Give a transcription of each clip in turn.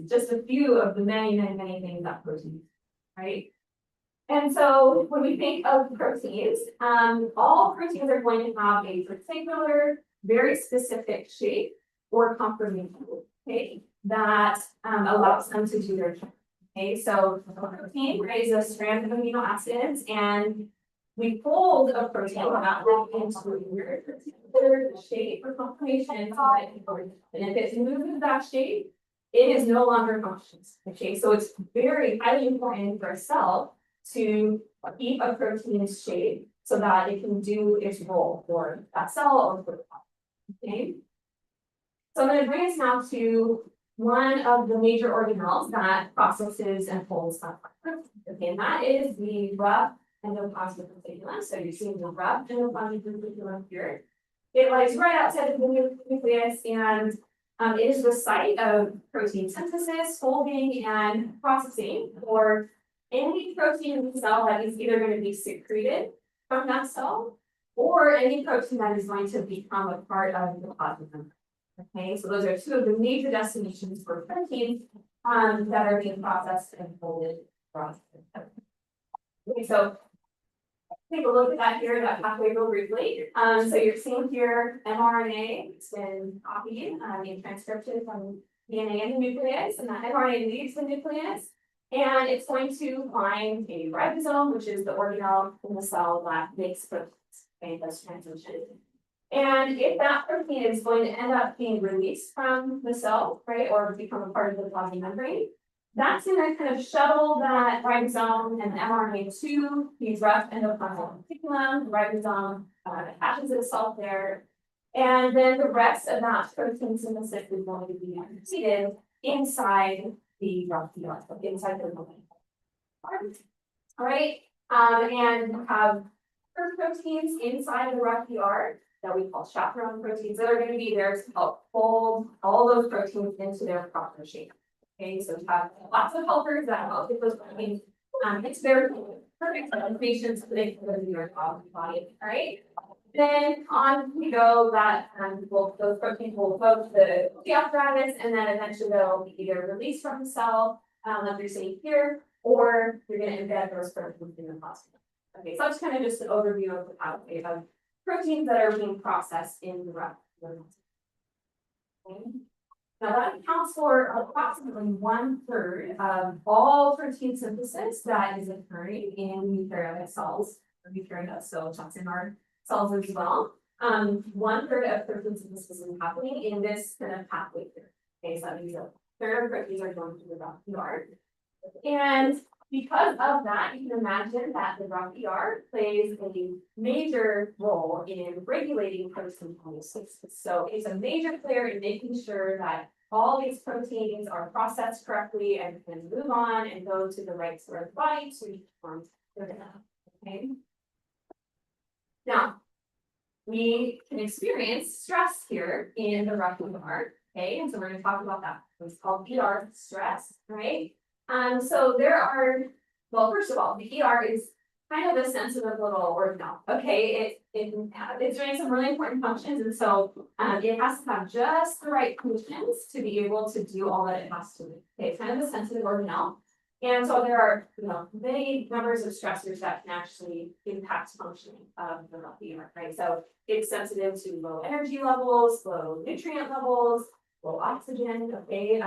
just a few of the many, many, many things that proteins, right? And so when we think of proteins, all proteins are going to have a particular, very specific shape or conformation, okay, that allows them to do their job. Okay, so a protein, right, is a strand of amino acids, and we fold a protein into a particular shape or conformation, so that it can work. And if it moves that shape, it is no longer functions. Okay, so it's very highly important for a cell to keep a protein's shape so that it can do its role for that cell or for the body. Okay, so I'm going to bring us now to one of the major organelles that processes and folds that protein. Okay, and that is the rough endoplasmic reticulum. So you're seeing the rough endoplasmic reticulum here. It lies right outside of the nucleus, and it is the site of protein synthesis, folding, and processing for any protein in the cell that is either going to be secreted from that cell or any protein that is going to become a part of the plasma membrane. Okay, so those are two of the major destinations for proteins that are being processed and folded across the. Okay, so take a look at that here, that pathway real briefly. So you're seeing here mRNA, it's been copied, being transcripted from DNA in the nucleus, and that mRNA leaves the nucleus, and it's going to find a ribosome, which is the organelle in the cell that makes proteins, okay, this transition. And if that protein is going to end up being released from the cell, right, or become a part of the plasma membrane, that's going to kind of shuttle that ribosome and the mRNA to these rough endoplasmic reticulum. The ribosome attaches itself there, and then the rest of that protein synthesis is going to be completed inside the rough ER, inside the membrane. All right, and you have proteins inside the rough ER that we call chaperone proteins that are going to be there to help fold all those proteins into their proper shape. Okay, so we have lots of helpers that help get those proteins. It's very perfect for patients so they can go to your body. All right. Then on we go that those proteins will go to the apparatus, and then eventually they'll be either released from the cell, like you're seeing here, or you're going to embed those proteins in the plasma. Okay, so that's kind of just an overview of the pathway of proteins that are being processed in the rough. Okay. Now that accounts for approximately 1/3 of all protein synthesis that is occurring in eukaryotic cells, or eukaryotes, so that's in our cells as well. 1/3 of protein synthesis is happening in this kind of pathway here. Okay, so that means a third of proteins are going through the rough ER. And because of that, you can imagine that the rough ER plays a major role in regulating protein homeostasis. So it's a major player in making sure that all these proteins are processed correctly and can move on and go to the right sort of body to form their job. Okay. Now, we can experience stress here in the rough ER. Okay, and so we're going to talk about that. It's called ER stress, right? So there are, well, first of all, the ER is kind of a sensitive little organelle. Okay, it's doing some really important functions, and so it has to have just the right conditions to be able to do all that it has to do. Okay, it's kind of a sensitive organelle, and so there are many numbers of stressors that can actually impact functioning of the ER, right? So it's sensitive to low energy levels, low nutrient levels, low oxygen. Okay.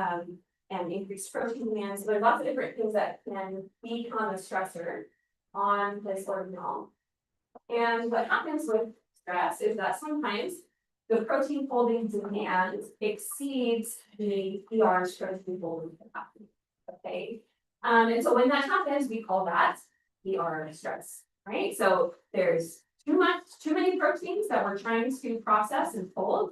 And increased protein demand. So there's lots of different things that can become a stressor on this organelle. And what happens with stress is that sometimes the protein folding demand exceeds the ER's protein folding capacity. Okay. And so when that happens, we call that ER stress, right? So there's too many proteins that we're trying to process and fold.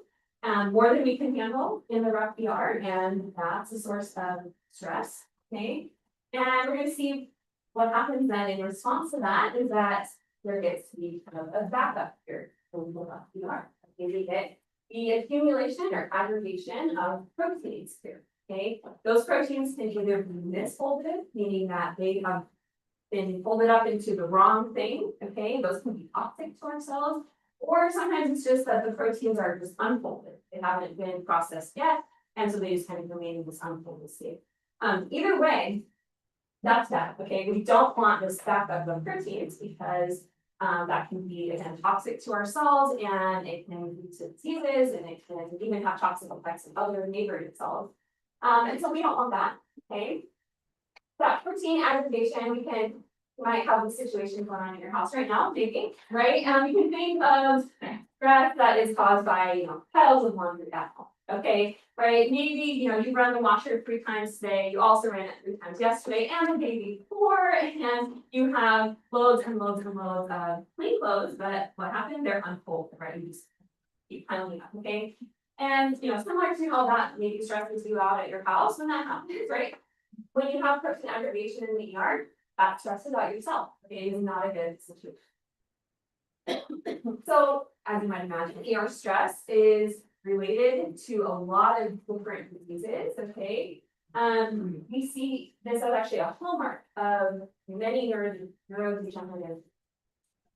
More than we can handle in the rough ER, and that's a source of stress. Okay, and we're going to see what happens then in response to that is that there gets to be kind of a backup here in the rough ER. Okay, we get the accumulation or aggregation of proteins here. Okay, those proteins can either be misfolded, meaning that they have been folded up into the wrong thing. Okay, those can be toxic to our cells. Or sometimes it's just that the proteins are just unfolded. They haven't been processed yet, and so they just kind of remain in this unfolded state. Either way, that's bad, okay? We don't want this backup of proteins because that can be, again, toxic to our cells and it can lead to diseases and it can even have toxic effects on other neighboring cells. And so we don't want that, okay? That protein aggregation, you might have a situation going on in your house right now, maybe, right? You can think of stress that is caused by, piles of laundry at home, okay? Right, maybe, you run the washer 3 times today, you also ran it 3 times yesterday and the day before, and you have loads and loads and loads of clean clothes, but what happened? They're unfolded, right? You just keep piling up, okay? And, similar to how that maybe stresses you out at your house when that happens, right? When you have protein aggregation in the ER, that stresses out yourself, okay? It is not a good situation. So, as you might imagine, ER stress is related to a lot of different diseases, okay? We see this as actually a hallmark of many neurodegenerative,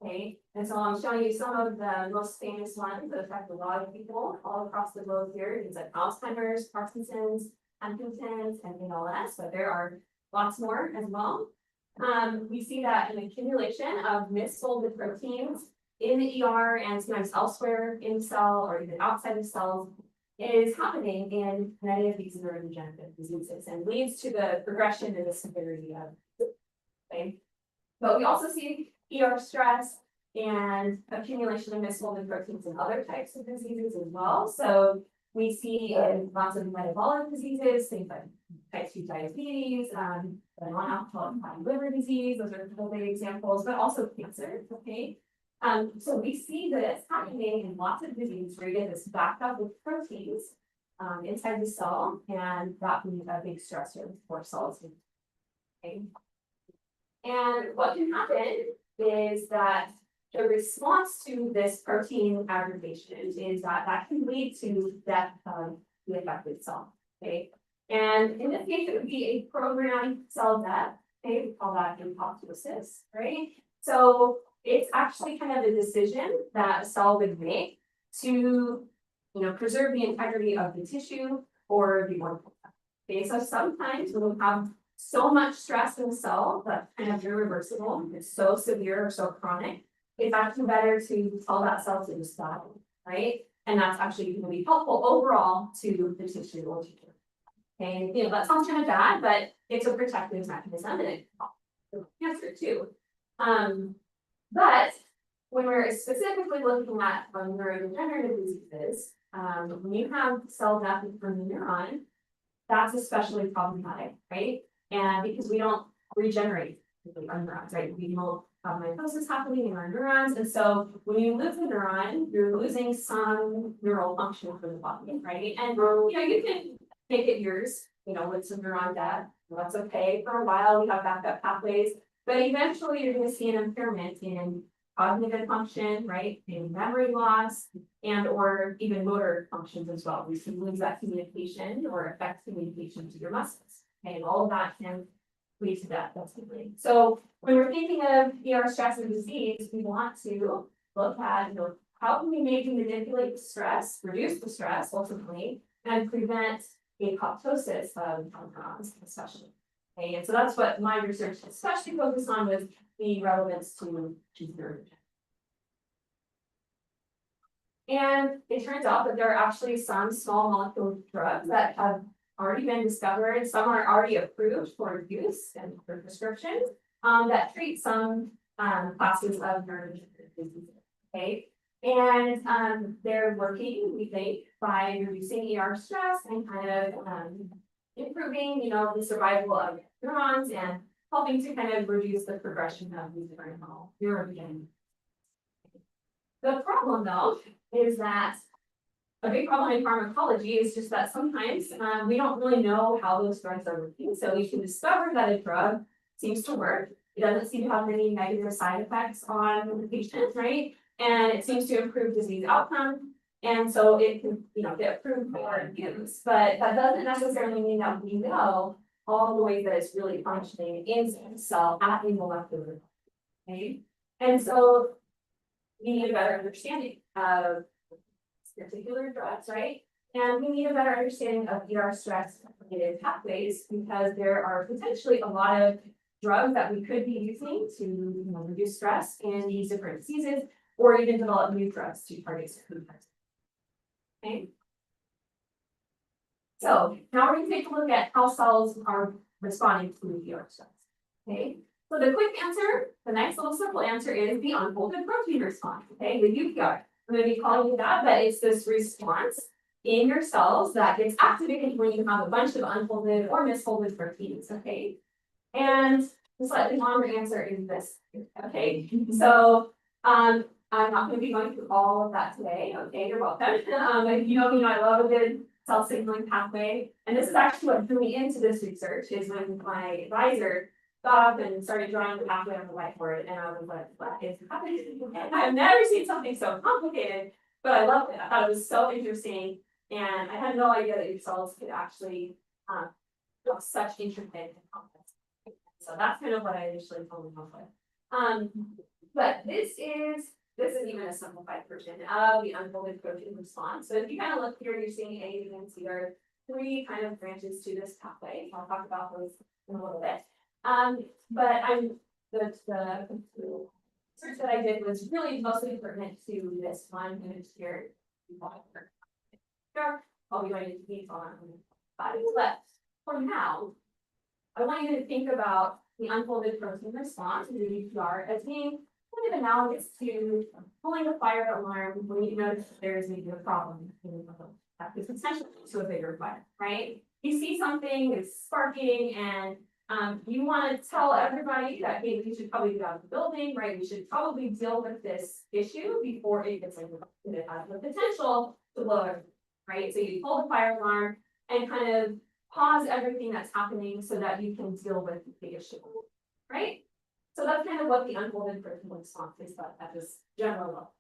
okay? And so I'm showing you some of the most famous ones that affect a lot of people all across the globe here. Things like Alzheimer's, Parkinson's, Huntington's, and ALS, but there are lots more as well. We see that an accumulation of misfolded proteins in the ER and sometimes elsewhere in the cell or even outside of cells is happening in many of these neurodegenerative diseases and leads to the progression and the severity of, okay? But we also see ER stress and accumulation of misfolded proteins in other types of diseases as well. So we see in lots of metabolic diseases, things like type 2 diabetes, non-alcoholic fatty liver disease, those are a couple of examples, but also cancer, okay? So we see this happening in lots of diseases where you get this backup with proteins inside the cell, and that can be a big stressor for cells. Okay. And what can happen is that the response to this protein aggregation is that can lead to death of the affected cell. Okay. And in this case, it would be a programmed cell death. Okay, we call that apoptosis, right? So it's actually kind of a decision that a cell would make to, preserve the integrity of the tissue or the organ. Okay, so sometimes we'll have so much stress in the cell that's kind of irreversible, it's so severe or so chronic, it's actually better to tell that cell to just die, right? And that's actually going to be helpful overall to the tissue or tissue. Okay, that sounds kind of bad, but it's a protective mechanism and it can help cancer too. But when we're specifically looking at neurodegenerative diseases, when you have cell death from the neuron, that's especially problematic, right? And because we don't regenerate our neurons, right? We don't have mitosis happening in our neurons. And so when you lose a neuron, you're losing some neural function from the body, right? And you can make it yours, with some neuron death. That's okay. For a while, we have backup pathways. But eventually you're going to see an impairment in cognitive function, right? In memory loss and or even motor functions as well. We can lose that communication or affect communication to your muscles. Okay, and all of that can lead to death ultimately. So when we're thinking of ER stress and disease, we want to look at, how can we maybe manipulate the stress, reduce the stress ultimately, and prevent apoptosis of neurons, especially. Okay, and so that's what my research especially focused on, was the relevance to neurodegeneration. And it turns out that there are actually some small molecule drugs that have already been discovered. Some are already approved for use and for prescription that treat some classes of neurodegenerative diseases. Okay, and they're working, we think, by reducing ER stress and kind of improving, the survival of neurons and helping to kind of reduce the progression of these different neurodegenerative. The problem, though, is that a big problem in pharmacology is just that sometimes we don't really know how those drugs are working. So we can discover that a drug seems to work. It doesn't seem to have any negative side effects on the patient, right? And it seems to improve disease outcome. And so it can, get approved for use, but that doesn't necessarily mean that we know all the ways that it's really functioning in the cell at a molecular level. Okay, and so we need a better understanding of particular drugs, right? And we need a better understanding of ER stress related pathways because there are potentially a lot of drugs that we could be using to reduce stress in these different diseases, or even develop new drugs to target certain types. Okay. So now we're going to take a look at how cells are responding to ER stress. Okay. So the quick answer, the nice little simple answer is the unfolded protein response. Okay, the UPR. I'm going to be calling it that, but it's this response in your cells that gets activated when you have a bunch of unfolded or misfolded proteins. Okay, and the slightly longer answer is this. Okay, so I'm not going to be going through all of that today. Okay, you're welcome. If you know me, I love a good cell signaling pathway, and this is actually what drew me into this research. Is when my advisor got up and started drawing the pathway on the whiteboard, and I was like, what is happening? I've never seen something so complicated, but I loved it. I thought it was so interesting, and I had no idea that your cells could actually do such intricate and complex. So that's kind of what I initially told them off with. But this is even a simplified version of the unfolded protein response. So if you kind of look here, you're seeing A, B, and C are three kind of branches to this pathway. I'll talk about those in a little bit. But the research that I did was really mostly pertinent to this one image here. I'll be going into detail on bodies, but for now, I want you to think about the unfolded protein response in the UPR as being kind of analogous to pulling a fire alarm when you notice that there is maybe a problem that is potentially to a bigger fire, right? You see something is sparking and you want to tell everybody that, hey, we should probably get out of the building, right? We should probably deal with this issue before it gets into it has the potential to blow everything, right? So you pull the fire alarm and kind of pause everything that's happening so that you can deal with the issue, right? So that's kind of what the unfolded protein response is at this general level.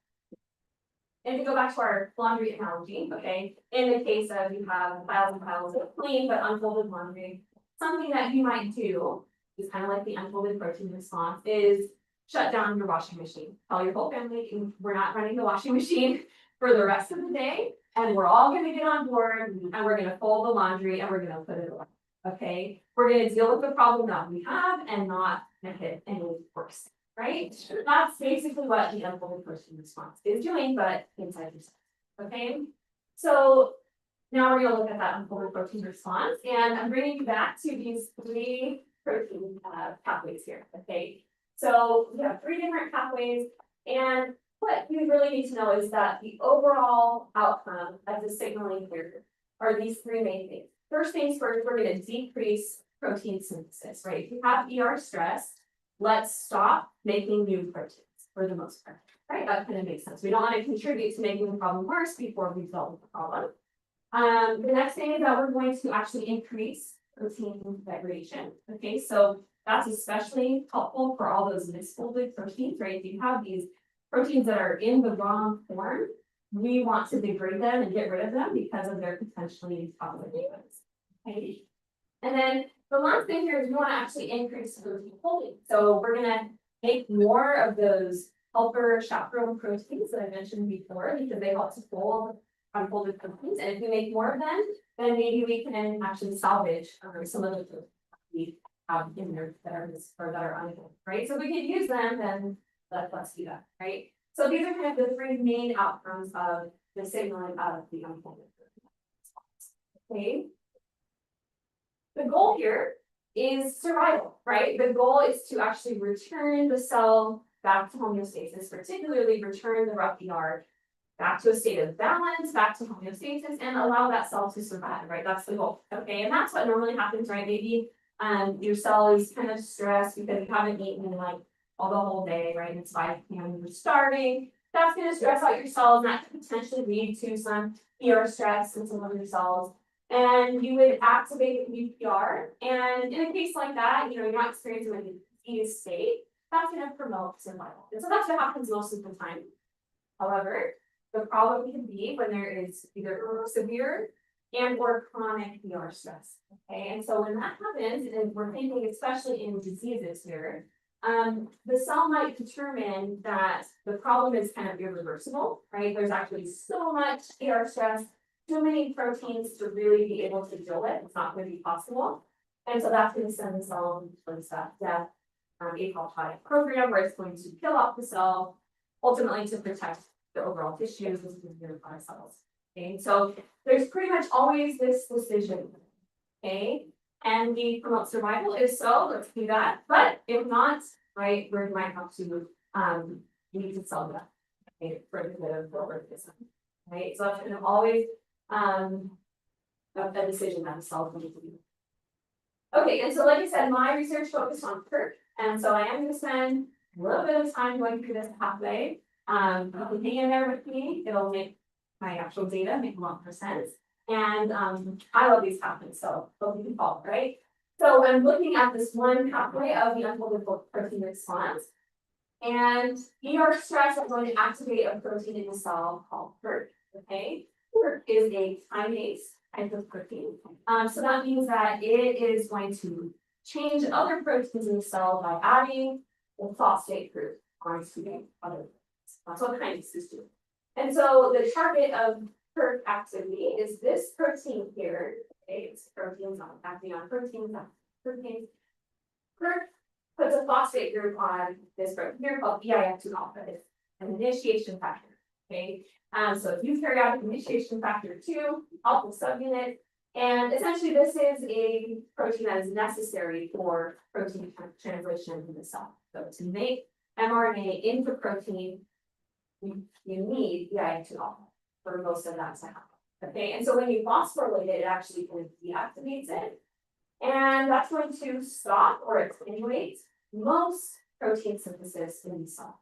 And to go back to our laundry analogy, okay, in the case of you have piles and piles of clean but unfolded laundry, something that you might do is kind of like the unfolded protein response is shut down your washing machine. Tell your whole family we're not running the washing machine for the rest of the day, and we're all going to get on board and we're going to fold the laundry and we're going to put it away. Okay, we're going to deal with the problem that we have and not hit any worse, right? That's basically what the unfolded protein response is doing, but inside yourself. Okay, so now we're going to look at that unfolded protein response, and I'm bringing you back to these three protein pathways here. Okay, so we have three different pathways, and what you really need to know is that the overall outcome of the signaling here are these three main things. First things first, we're going to decrease protein synthesis, right? If you have ER stress, let's stop making new proteins for the most part, right? That kind of makes sense. We don't want to contribute to making the problem worse before we solve the problem. The next thing is that we're going to actually increase protein degradation. Okay, so that's especially helpful for all those misfolded proteins, right? If you have these proteins that are in the wrong form, we want to degrade them and get rid of them because of their potentially toxic effects. Okay, and then the last thing here is we want to actually increase protein folding. So we're going to make more of those helper chaperone proteins that I mentioned before because they help to fold unfolded proteins, and if we make more of them, then maybe we can actually salvage some of the proteins we have in there that are unfolded, right? So if we can use them, then let's do that, right? So these are kind of the three main outcomes of the signaling of the unfolded protein response. Okay. The goal here is survival, right? The goal is to actually return the cell back to homeostasis, particularly return the rough ER back to a state of balance, back to homeostasis, and allow that cell to survive, right? That's the goal, okay? And that's what normally happens, right? Maybe your cell is kind of stressed because you haven't eaten like all the whole day, right? And it's 5 p.m. you're starving. That's going to stress out your cells, and that could potentially lead to some ER stress in some of your cells. And you would activate UPR, and in a case like that, you're not experiencing a disease state, that's going to promote survival. And so that's what happens most of the time. However, the problem can be when there is either severe and or chronic ER stress. Okay, and so when that happens, and we're thinking especially in diseases here, the cell might determine that the problem is kind of irreversible, right? There's actually so much ER stress too many proteins to really be able to deal with. It's not going to be possible. And so that's going to send the cell towards that death apoptotic program where it's going to kill off the cell, ultimately to protect the overall tissues with neutrophil cells. Okay, so there's pretty much always this decision. Okay, and we promote survival. If so, let's do that. But if not, right, we might have to need to sell that. Okay, for the good of the organism. Right, so that's kind of always a decision that the cell needs to do. Okay, and so like I said, my research focused on PERK, and so I am going to spend a little bit of time going through this pathway. You can hang in there with me. It'll make my actual data make a lot more sense. And I love these pathways, so hope you can follow, right? So I'm looking at this one pathway of the unfolded protein response. And ER stress is going to activate a protein in the cell called PERK. Okay, PERK is a kinase type of protein. So that means that it is going to change other proteins in the cell by adding the phosphate group onto the other proteins. That's what kinases do. And so the target of PERK activity is this protein here. Okay, it's proteins acting on proteins, proteins. PERK puts a phosphate group on this protein here called BIF2 alpha. It's an initiation factor. Okay, so it's eukaryotic initiation factor 2, alpha subunit, and essentially this is a protein that is necessary for protein translation in the cell. So to make mRNA into protein, you need BIF2 alpha for most of that to happen. Okay, and so when you phosphorylate it, it actually kind of deactivates it. And that's going to stop or attenuate most protein synthesis in the cell.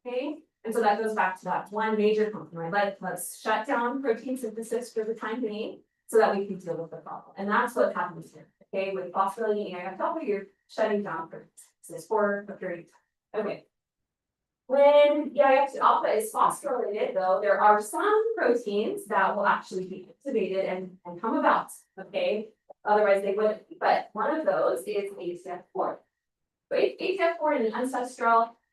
Okay, and so that goes back to that one major component, right? Let's shut down protein synthesis for the time being so that we can deal with the problem. And that's what happens here. Okay, with phosphorylating AIF alpha, you're shutting down protein synthesis for a period of time. Okay. When BIF2 alpha is phosphorylated, though, there are some proteins that will actually be activated and come about. Okay, otherwise they wouldn't. But one of those is ACF4. So ACF4 in an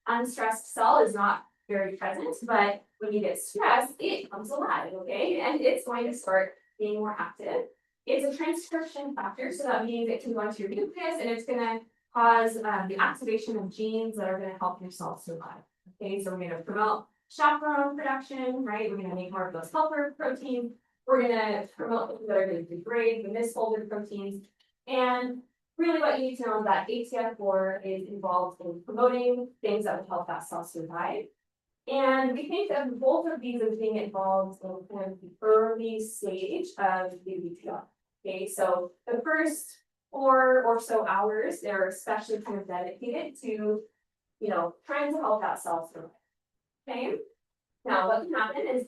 unstressed cell is not very present, but when you get stressed, it comes alive, okay? And it's going to start being more active. It's a transcription factor, so that means it can go into your nucleus and it's going to cause the activation of genes that are going to help your cell survive. Okay, so we're going to promote chaperone production, right? We're going to make more of those helper proteins. We're going to promote things that are going to degrade the misfolded proteins. And really what you need to know is that ACF4 is involved in promoting things that will help that cell survive. And we think of both of these as being involved in kind of the early stage of the VTR. Okay, so the first 4 or so hours, they're especially kind of dedicated to, trying to help that cell survive. Okay, now what can happen is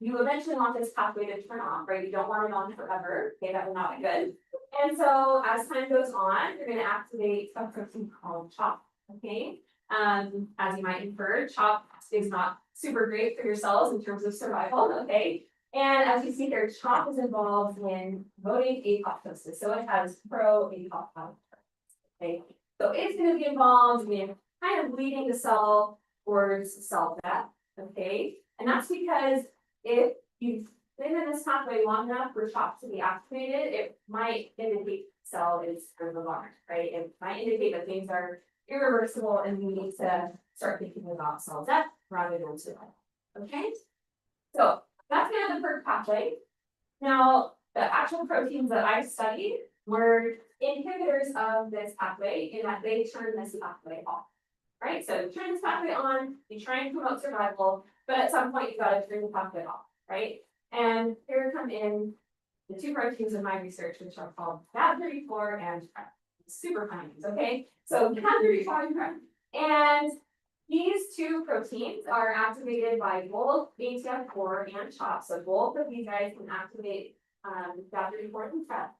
you eventually want this pathway to turn off, right? You don't want it on forever. Okay, that will not be good. And so as time goes on, you're going to activate a protein called CHOP. Okay, as you might infer, CHOP is not super great for your cells in terms of survival. Okay, and as you see here, CHOP is involved in promoting apoptosis. So it has pro-apoptosis. Okay, so it's going to be involved in kind of leading the cell towards cell death. Okay, and that's because if you've been in this pathway long enough for CHOP to be activated, it might indicate the cell is kind of alarmed, right? It might indicate that things are irreversible and we need to start thinking about cell death rather than survival. Okay, so that's kind of the PERK pathway. Now, the actual proteins that I studied were inhibitors of this pathway in that they turn this pathway off. Right, so you turn this pathway on, you try and promote survival, but at some point you've got to turn the pathway off, right? And here come in the 2 proteins in my research, which are called GAD34 and PrEP. Super kinase, okay? So GAD34 and PrEP. And these 2 proteins are activated by both ACF4 and CHOP. So both of these guys can activate GAD34 and PrEP.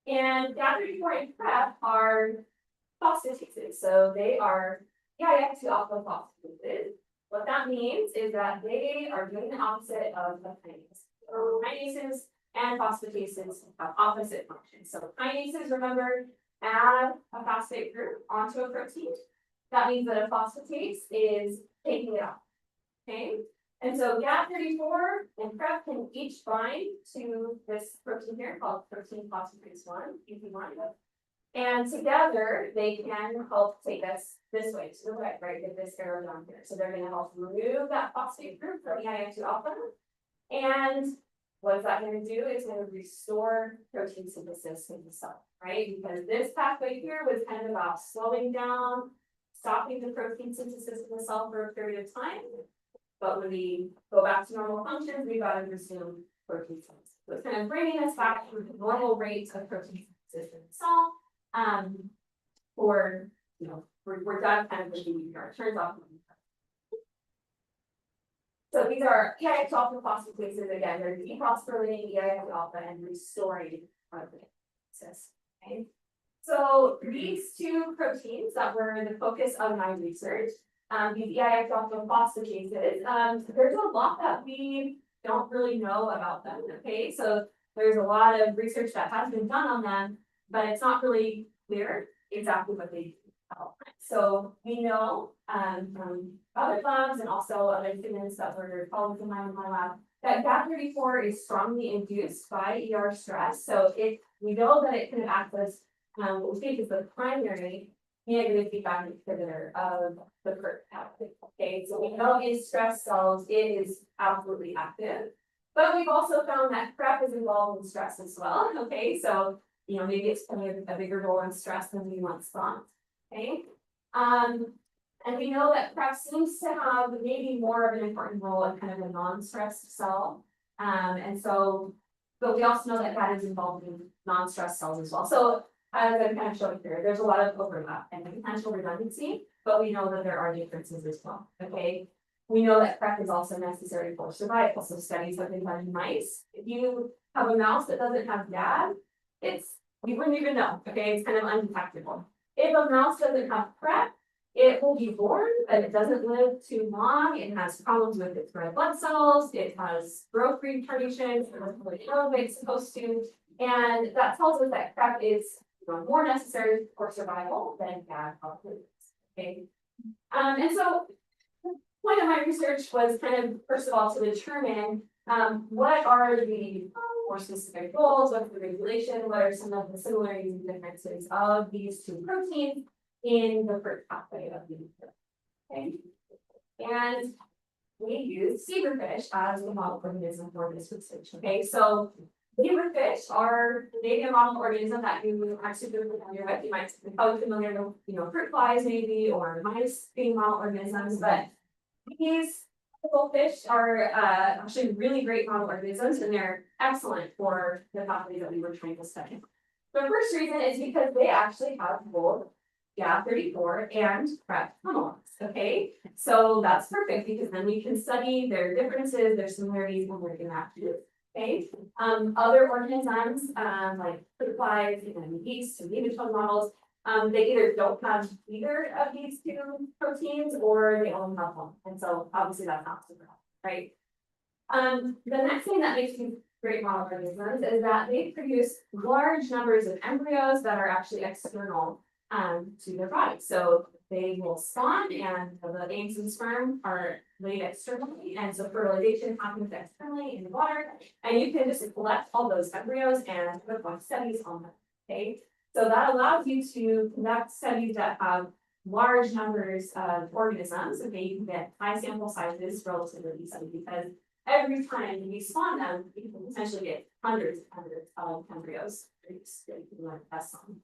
And GAD34 and PrEP are phosphatases. So they are BIF2 alpha phosphatases. What that means is that they are doing the opposite of the kinase. So kinases and phosphatases have opposite functions. So kinases, remember, add a phosphate group onto a protein. That means that a phosphatase is taking it off. Okay. And so GAP34 and PrEP can each bind to this protein here called protein phosphatase 1, EP1. And together they can help take us this way to the right, right, with this arrow down here. So they're going to help remove that phosphate group from EIF2 alpha. And what is that going to do? It's going to restore protein synthesis in the cell, right? Because this pathway here was kind of about slowing down, stopping the protein synthesis in the cell for a period of time. But when we go back to normal functions, we've got to resume protein synthesis. So it's kind of bringing us back to the normal rates of protein synthesis in the cell. Or, you know, we're done kind of with the UPR, turns off. So these are EIF alpha phosphatases again, they're dephosphorylating EIF alpha and restoring synthesis. Okay. So these two proteins that were the focus of my research, these EIF alpha phosphatases, there's a lot that we don't really know about them. Okay, so there's a lot of research that has been done on them, but it's not really clear exactly what they do. So we know from other labs and also other students that were colleagues of mine in my lab that GAP34 is strongly induced by ER stress. So we know that it can act as what we think is the primary negative feedback inhibitor of the PERT pathway. Okay, so we know in stress cells it is absolutely active, but we've also found that PrEP is involved in stress as well. Okay, so you know, maybe it's playing a bigger role in stress than we once thought. Okay. And we know that PrEP seems to have maybe more of an important role in kind of a non-stressed cell. And so, but we also know that that is involved in non-stressed cells as well. So as I'm kind of showing here, there's a lot of overlap and potential redundancy, but we know that there are differences as well. Okay. We know that PrEP is also necessary for survival. So studies have been done in mice. If you have a mouse that doesn't have GAD, you wouldn't even know. Okay, it's kind of undetectable. If a mouse doesn't have PrEP, it will be born, but it doesn't live too long. It has problems with its red blood cells. It has growth retardation. It doesn't really know what it's supposed to. And that tells us that PrEP is more necessary for survival than GAD probably is. Okay. And so the point of my research was kind of, first of all, to determine what are the more specific roles, what's the regulation, what are some of the similarities and differences of these two proteins in the PERT pathway of the okay. And we use zebrafish as the model organism for this research. Okay, so zebrafish are maybe a model organism that you are super familiar with. You might be probably familiar with, you know, fruit flies maybe, or mice being model organisms, but these fish are actually really great model organisms, and they're excellent for the pathway that we were trying to study. The first reason is because they actually have both GAP34 and PrEP homologs. Okay, so that's perfect because then we can study their differences, their similarities, and we're gonna have to do it. Okay, other organisms like fruit flies and yeast and nematode models, they either don't have either of these two proteins or they only have one. And so obviously that's not super helpful, right? The next thing that makes these great model organisms is that they produce large numbers of embryos that are actually external to their body. So they will spawn and the eggs and sperm are laid externally. And so fertilization happens externally in the water. And you can just collect all those embryos and perform studies on them. Okay. So that allows you to conduct studies that have large numbers of organisms. Okay, you can get high sample sizes relatively easily because every time you spawn them, you can potentially get hundreds of embryos produced that you can learn tests on.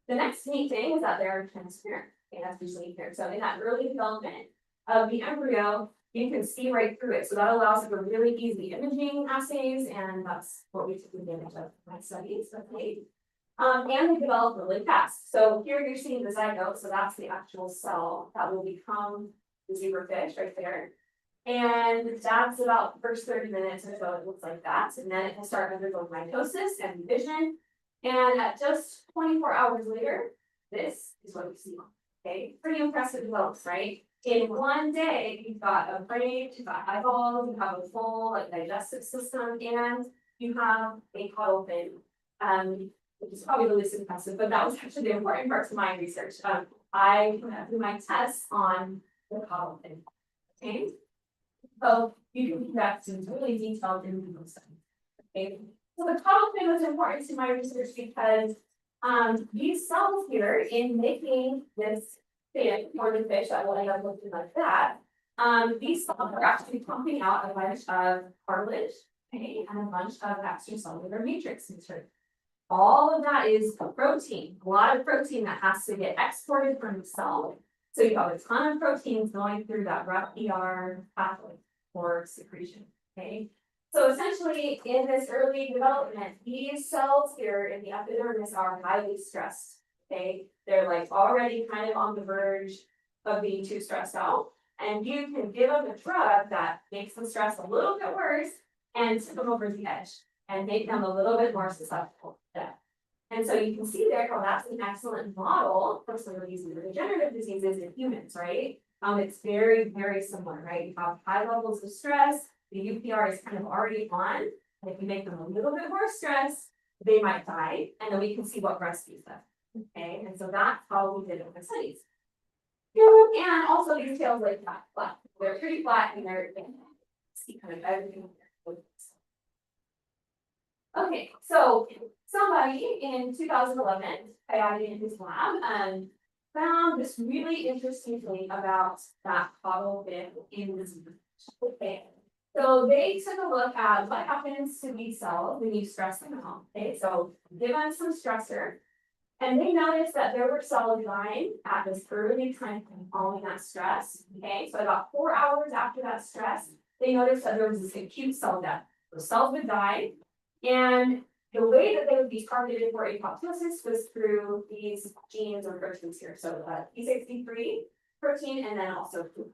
The next neat thing is that they're transparent. Okay, that's usually here. So in that early development of the embryo, you can see right through it. So that allows for really easy imaging assays, and that's what we took advantage of in my studies. Okay. And they develop really fast. So here you're seeing the zygote, so that's the actual cell that will become the zebrafish right there. And that's about the first 30 minutes or so, it looks like that. And then it will start undergoing mitosis and division. And at just 24 hours later, this is what you see. Okay, pretty impressive results, right? In one day, you've got a brain, you've got eyeballs, you have a full digestive system, and you have a caudal fin. Which is probably the least impressive, but that was actually the important part of my research. I do my tests on the caudal fin. Okay. So you can conduct some really detailed in vivo studies. Okay, so the caudal fin was important to my research because these cells here in making this fin for the fish that will end up looking like that, these cells are actually pumping out a bunch of cartilage, okay, and a bunch of extracellular matrix material. All of that is protein, a lot of protein that has to get exported from the cell. So you have a ton of proteins going through that rough ER pathway for secretion, okay? So essentially, in this early development, these cells here in the epidermis are highly stressed, okay? They're like already kind of on the verge of being too stressed out. And you can give them a drug that makes the stress a little bit worse and tip them over the edge and make them a little bit more susceptible to death. And so you can see there how that's an excellent model for some of these neurodegenerative diseases in humans, right? It's very, very similar, right? You have high levels of stress, the UPR is kind of already on, and if you make them a little bit more stressed, they might die, and then we can see what rescues them, okay? And so that's how we did it with studies. And also these tails like flat. They're pretty flat and they're see kind of everything. Okay, so somebody in 2011, Coyote in his lab, found this really interesting thing about that caudal fin in this. Okay, so they took a look at what happens to these cells when you stress them out. Okay, so give them some stressor, and they noticed that there were cells dying at this early time following that stress. Okay, so about 4 hours after that stress, they noticed that there was this acute cell death. The cells would die. And the way that they would be targeted for apoptosis was through these genes or proteins here. So P63 protein and then also food.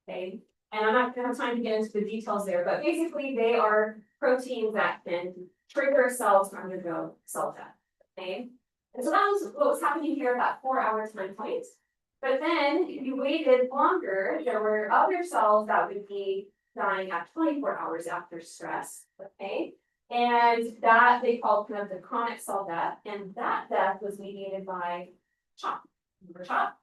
Okay. And I'm not going to have time to get into the details there, but basically they are proteins that can trigger cells to undergo cell death. Okay. And so that was what was happening here at that 4 hour time point. But then if you waited longer, there were other cells that would be dying at 24 hours after stress. Okay. And that they called kind of the chronic cell death, and that death was mediated by CHOP. Remember CHOP?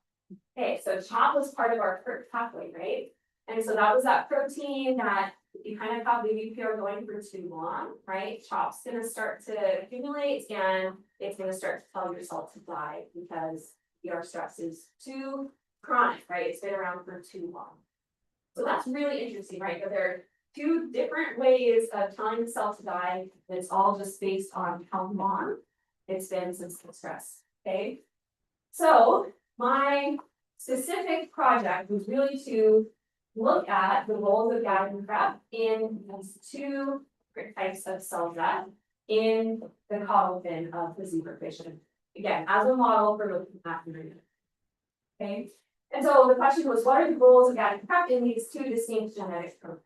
Okay, so CHOP was part of our PERT pathway, right? And so that was that protein that you kind of have the UPR going for too long, right? CHOP's going to start to accumulate and it's going to start to tell your cell to die because your stress is too chronic, right? It's been around for too long. So that's really interesting, right? But there are two different ways of telling the cell to die. It's all just based on how long it's been since the stress, okay? So my specific project was really to look at the roles of GAD and PrEP in these two different types of cell death in the caudal fin of the zebrafish. Again, as a model for looking at the okay? And so the question was, what are the roles of GAD and PrEP in these two distinct genetic programs?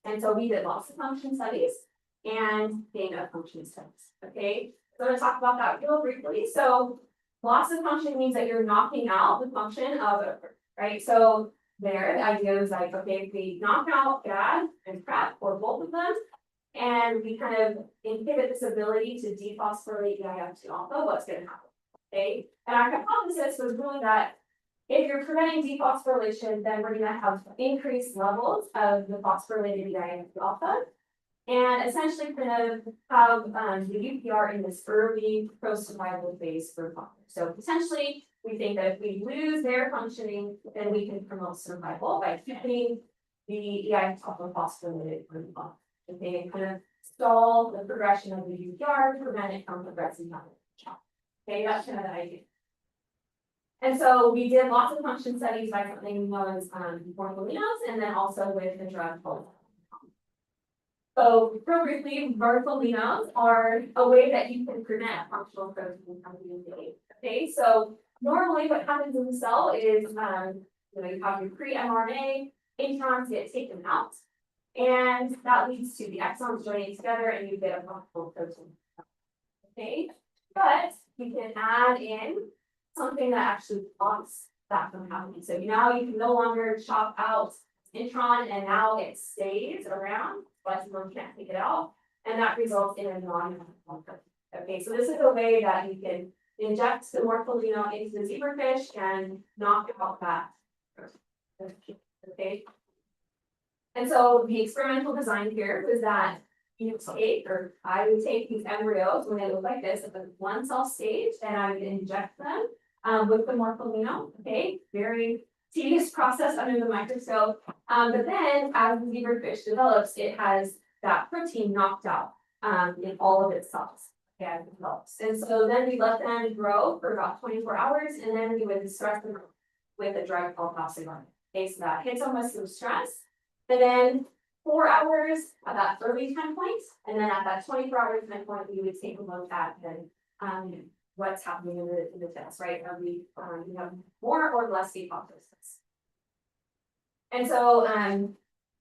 And so we did loss of function studies and gain of function studies. Okay, so I'm going to talk about that real briefly. So loss of function means that you're knocking out the function of a right. So there, the idea is like, okay, if we knock out GAD and PrEP or both of them, and we kind of inhibit this ability to dephosphorylate EIF2 alpha, what's going to happen? Okay, and our hypothesis was really that if you're preventing dephosphorylation, then we're going to have increased levels of the phosphorylated EIF2 alpha, and essentially kind of have the UPR in this early pro-survival phase for fathers. So potentially, we think that if we lose their functioning, then we can promote survival by keeping the EIF2 alpha phosphorylated for the father. Okay, and kind of stall the progression of the UPR, prevent it from progressing on the child. Okay, that's kind of the idea. And so we did lots of function studies by something known as morpholinos, and then also with the drug called. So real briefly, morpholinos are a way that you can prevent functional protein from being made. Okay, so normally what happens in the cell is you have your pre-mRNA, introns get taken out, and that leads to the exons joining together and you get a functional protein. Okay, but you can add in something that actually blocks that from happening. So now you can no longer chop out intron and now it stays around, but you can't take it out. And that results in a non-functional protein. Okay, so this is a way that you can inject the morpholino into the zebrafish and knock out that protein. Okay. And so the experimental design here was that you take, or I would take these embryos when they look like this at the one cell stage, and I would inject them with the morpholino. Okay, very tedious process under the microscope. But then as the zebrafish develops, it has that protein knocked out in all of its cells. Okay, as it develops. And so then we let them grow for about 24 hours, and then we would stress them with a drug called oxygen. Okay, so that hits them with some stress. And then 4 hours at that early time point, and then at that 24-hour time point, we would take a look at then what's happening in the test, right? Are we have more or less apoptosis? And so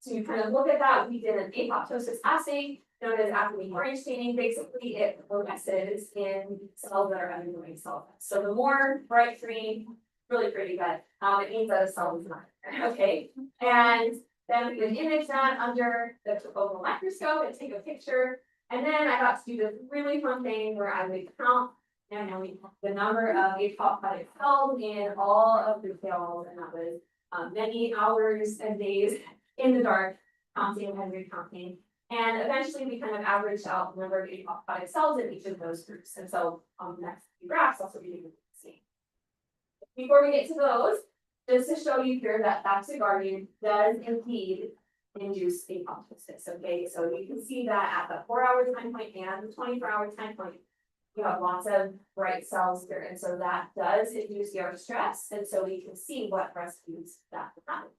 to kind of look at that, we did an apoptosis assay known as activate orange staining. Basically, it fluoresces in cells that are undergoing cell death. So the more bright green, really pretty, but it means that a cell is not there. Okay, and then we would image that under the focal microscope and take a picture. And then I got to do this really fun thing where I would count the number of apoptotic cells in all of the cells, and that was many hours and days in the dark, counting and recounting. And eventually we kind of averaged out the number of apoptotic cells in each of those groups. And so on the next few graphs, that's what we can see. Before we get to those, just to show you here that Bactiguardian does indeed induce apoptosis. Okay, so you can see that at the 4-hour time point and the 24-hour time point, you have lots of bright cells here. And so that does induce your stress. And so we can see what rescues that happen.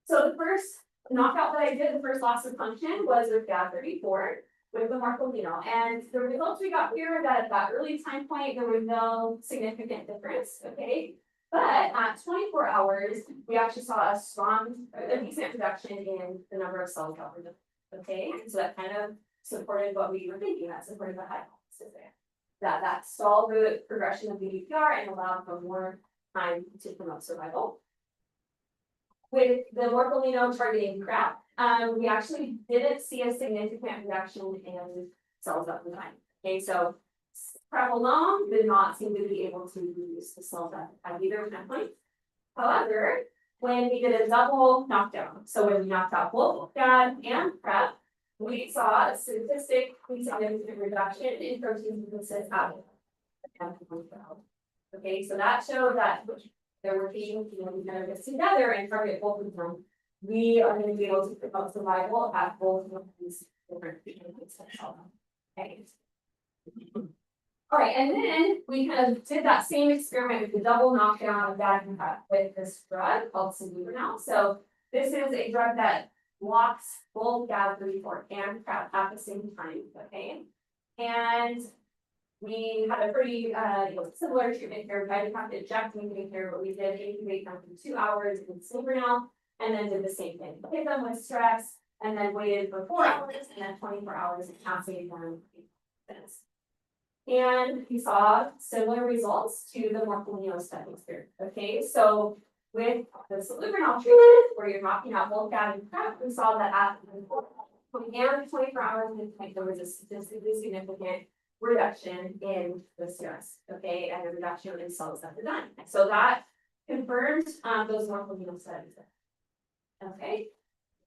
So the first knockout that I did, the first loss of function, was with GAD34 with the morpholino. And the results we got here are that at that early time point, there was no significant difference. Okay. But at 24 hours, we actually saw a decent reduction in the number of cells that were developed. Okay, and so that kind of supported what we were thinking. That supported the hypothesis there. That stalled the progression of the UPR and allowed for more time to promote survival. With the morpholino targeting crap, we actually didn't see a significant reduction in cells at the time. Okay, so PrEP alone did not seem to be able to reduce the cell death at either time point. However, when we did a double knockdown, so when we knocked out both GAD and PrEP, we saw a statistically significant reduction in protein synthesis at okay, so that showed that they're working, we kind of get together and target both of them. We are going to be able to promote survival at both of these different treatments. Okay. All right, and then we kind of did that same experiment with the double knockdown of GAD and PrEP with this drug called Solubanal. So this is a drug that blocks both GAD34 and PrEP at the same time. Okay, and we had a pretty similar treatment here. I didn't have to inject anything here, but we did incubate them for 2 hours in Solubanal, and then did the same thing. Hit them with stress, and then waited for 4 hours, and then 24 hours and calculated them. And we saw similar results to the morpholino studies here. Okay, so with the Solubanal treatment, where you're knocking out both GAD and PrEP, we saw that at the 24 hours midpoint, there was a statistically significant reduction in the stress, okay, and a reduction in cells at the time. So that confirmed those morpholino studies. Okay,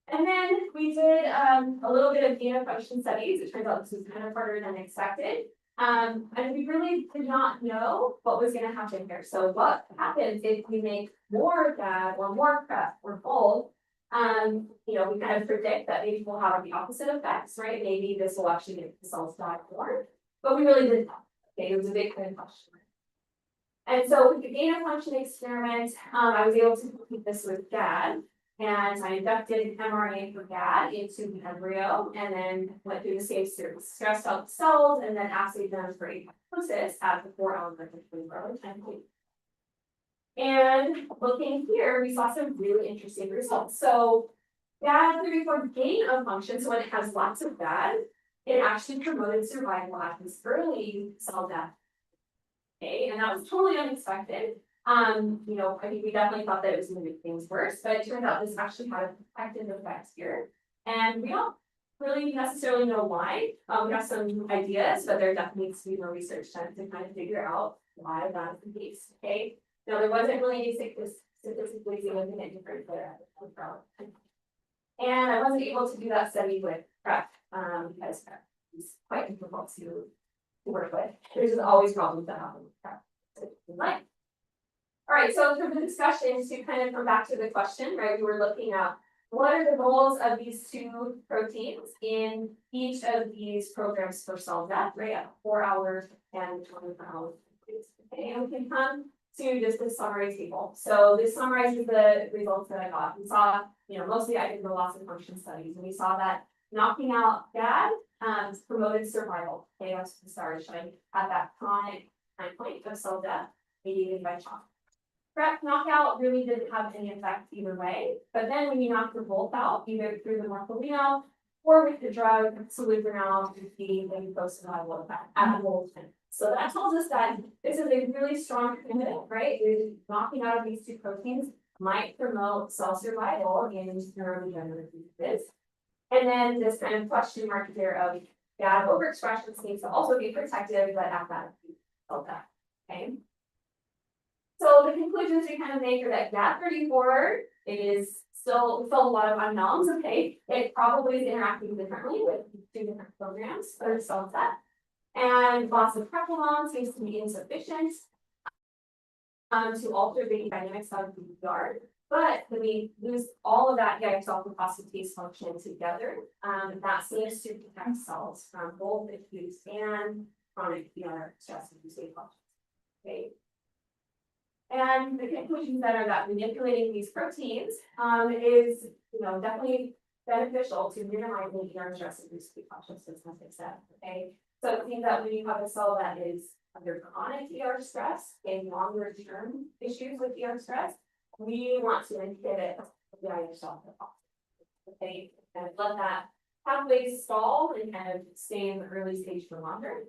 and then we did a little bit of gain of function studies. It turns out this was kind of harder than expected. And we really did not know what was going to happen here. So what happens if we make more GAD or more PrEP or both? We kind of predict that maybe we'll have the opposite effects, right? Maybe this will actually make the cells die more, but we really didn't know. Okay, it was a big question. And so with the gain of function experiment, I was able to complete this with GAD. And I inducted mRNA for GAD into the embryo, and then went through the same series, stressed out the cells, and then assayed them for apoptosis at the 4-hour time point. And looking here, we saw some really interesting results. So GAD34 gain of function, so when it has lots of GAD, it actually promoted survival at this early cell death. Okay, and that was totally unexpected. I think we definitely thought that it was going to make things worse, but it turned out this actually had a protective effect here. And we don't really necessarily know why. We have some ideas, but there definitely needs to be more research done to kind of figure out why that is the case. Okay. Now there wasn't really any statistically significant difference there. And I wasn't able to do that study with prep, because prep is quite difficult to work with. There's just always problems that happen with prep. Like. All right, so for the discussion, to kind of come back to the question, right, we were looking at what are the goals of these two proteins in each of these programs for cell death, right, at 4 hours and 24 hours. Okay, and we can come to just this summary table. So this summarizes the results that I got. We saw, mostly I did the loss of function studies, and we saw that knocking out GAD promoted survival. Okay, that's the start showing at that chronic time point of cell death mediated by trauma. Prep knockout really didn't have any effect either way, but then when you knock them both out, either through the morpholino or with the drug salubrinol, you see the post-survival effect at the whole time. So that tells us that this is a really strong candidate, right? Knocking out of these two proteins might promote cell survival in neurodegenerative diseases. And then this kind of question mark here of GAD overexpression seems to also be protective, but at that delta. Okay. So the conclusions we kind of make are that GAD34 is still a lot of unknowns. Okay, it probably is interacting differently with two different programs or cell set, and loss of prepalon seems to be insufficient to alter the dynamics of the yard. But when we lose all of that diacylglycosidase function together, that seems to protect cells from both acute and chronic ER stress-induced functions. Okay. And the conclusions that are that manipulating these proteins is definitely beneficial to minimizing ER stress-induced consciousness, as I said. Okay, so it means that when you have a cell that is under chronic ER stress and longer-term issues with ER stress, we want to inhibit the ion cell. Okay, and let that pathway stall and kind of stay in the early stage for longer.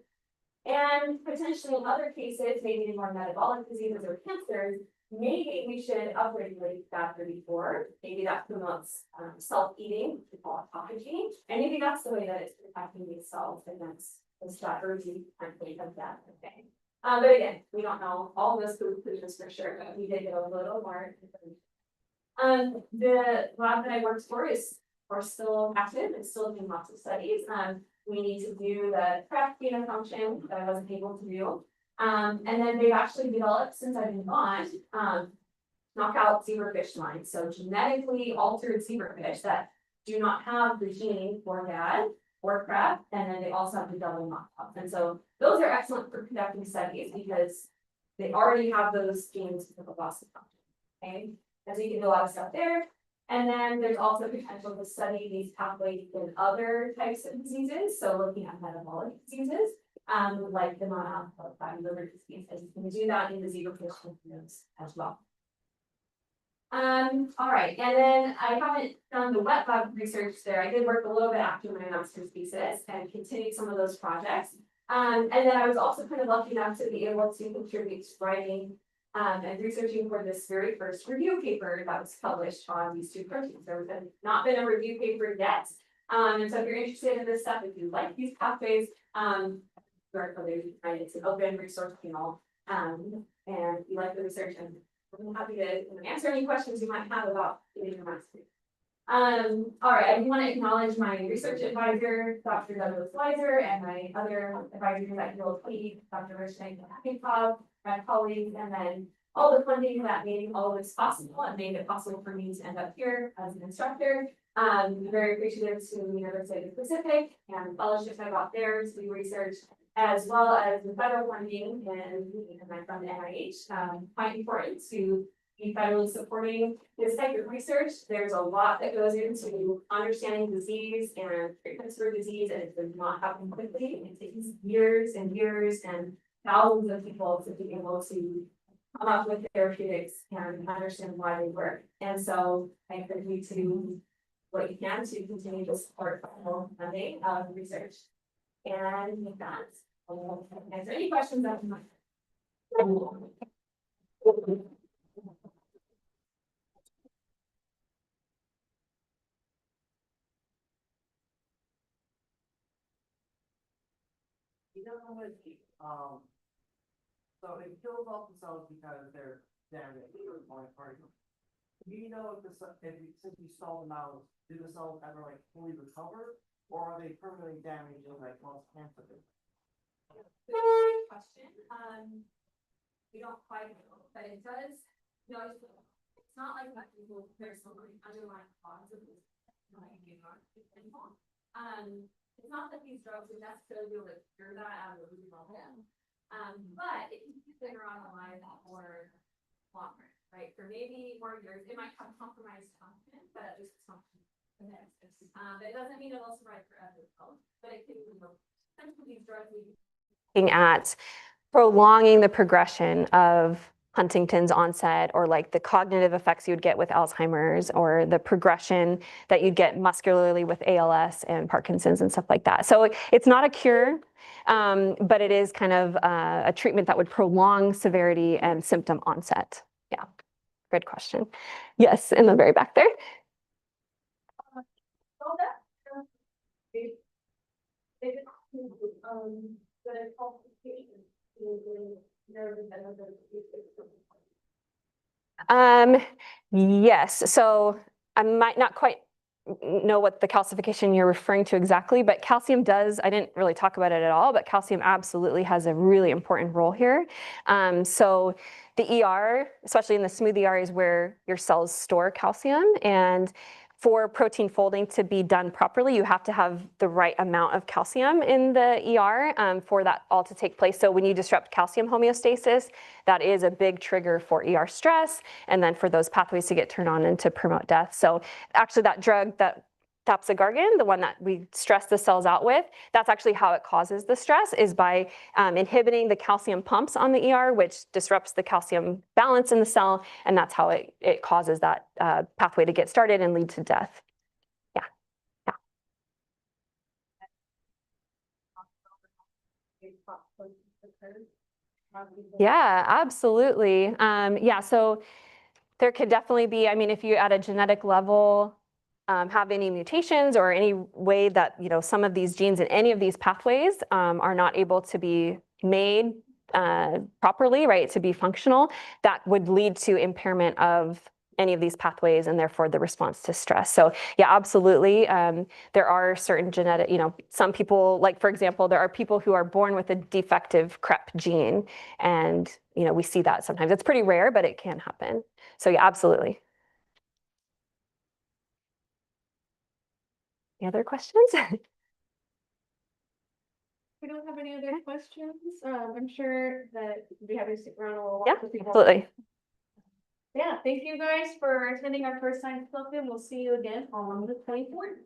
And potentially in other cases, maybe in more metabolic diseases or cancers, maybe we should upregulate GAD34. Maybe that promotes self-eating, we call autophagy. And maybe that's the way that it's protecting these cells against that early time point of death. Okay. But again, we don't know all those conclusions for sure, but we did get a little more information. The lab that I worked for is still active and still doing lots of studies. We need to do the prep gain of function that I wasn't able to do. And then they've actually developed, since I've been gone, knockout zebrafish lines. So genetically altered zebrafish that do not have the gene for GAD or prep, and then they also have the double knockout. And so those are excellent for conducting studies because they already have those genes for the loss of function. Okay, and so you can do a lot of stuff there. And then there's also potential to study these pathways in other types of diseases. So looking at metabolic diseases, like the non-alcoholic fatty liver disease, and you can do that in the zebrafish nodes as well. All right, and then I haven't done the wet lab research there. I did work a little bit after my master's thesis and continued some of those projects. And then I was also kind of lucky enough to be able to contribute to writing and researching for this very first review paper that was published on these two proteins. There has not been a review paper yet. And so if you're interested in this stuff, if you like these pathways, it's an open resource panel. And if you like the research, I'm happy to answer any questions you might have about getting your master's. All right, I do want to acknowledge my research advisor, Dr. Douglas Weiser, and my other advisors at ULP, Dr. Rishnik and my colleagues, and then all the funding that made all of this possible and made it possible for me to end up here as an instructor. I'm very appreciative to the University of the Pacific and fellowships I got there to do research, as well as the federal funding and from the NIH. Quite important to be federally supporting this type of research. There's a lot that goes into understanding disease and treatments for disease, and it does not happen quickly. It takes years and years and thousands of people to be able to come up with therapeutics and understand why they work. And so I encourage you to do what you can to continue to support federal funding of research. And with that, I'll answer any questions that you might have. So it kills off the cells because they're damaged or particles. Do you know if since you saw them out, do the cells ever like fully recover, or are they permanently damaged and like cause cancer? Good question. We don't quite know, but it does, it's not like that there's some like underlying cause of this. It's not that these drugs would necessarily be able to cure that out of the level. But it can keep the neuron alive for longer, right? For maybe more years, it might have compromised function, but at least it's function. It doesn't mean it'll survive forever, but it can, essentially these drugs looking at prolonging the progression of Huntington's onset, or like the cognitive effects you'd get with Alzheimer's, or the progression that you'd get muscularly with ALS and Parkinson's and stuff like that. So it's not a cure, but it is kind of a treatment that would prolong severity and symptom onset. Yeah, good question. Yes, in the very back there. Yes, so I might not quite know what the calcification you're referring to exactly, but calcium does, I didn't really talk about it at all, but calcium absolutely has a really important role here. So the ER, especially in the smooth ER, is where your cells store calcium, and for protein folding to be done properly, you have to have the right amount of calcium in the ER for that all to take place. So when you disrupt calcium homeostasis, that is a big trigger for ER stress, and then for those pathways to get turned on and to promote death. So actually that drug, that dapsogardin, the one that we stress the cells out with, that's actually how it causes the stress, is by inhibiting the calcium pumps on the ER, which disrupts the calcium balance in the cell, and that's how it causes that pathway to get started and lead to death. Yeah, yeah. Yeah, absolutely. Yeah, so there could definitely be, I mean, if you at a genetic level have any mutations or any way that, some of these genes in any of these pathways are not able to be made properly, right, to be functional, that would lead to impairment of any of these pathways and therefore the response to stress. So yeah, absolutely. There are certain genetic, some people, like for example, there are people who are born with a defective CREP gene, and we see that sometimes. It's pretty rare, but it can happen. So yeah, absolutely. Any other questions? We don't have any other questions. I'm sure that we have to stick around a little Yeah, while. For people. absolutely. Yeah, thank you guys for attending our first science club, and we'll see you again on the 24th.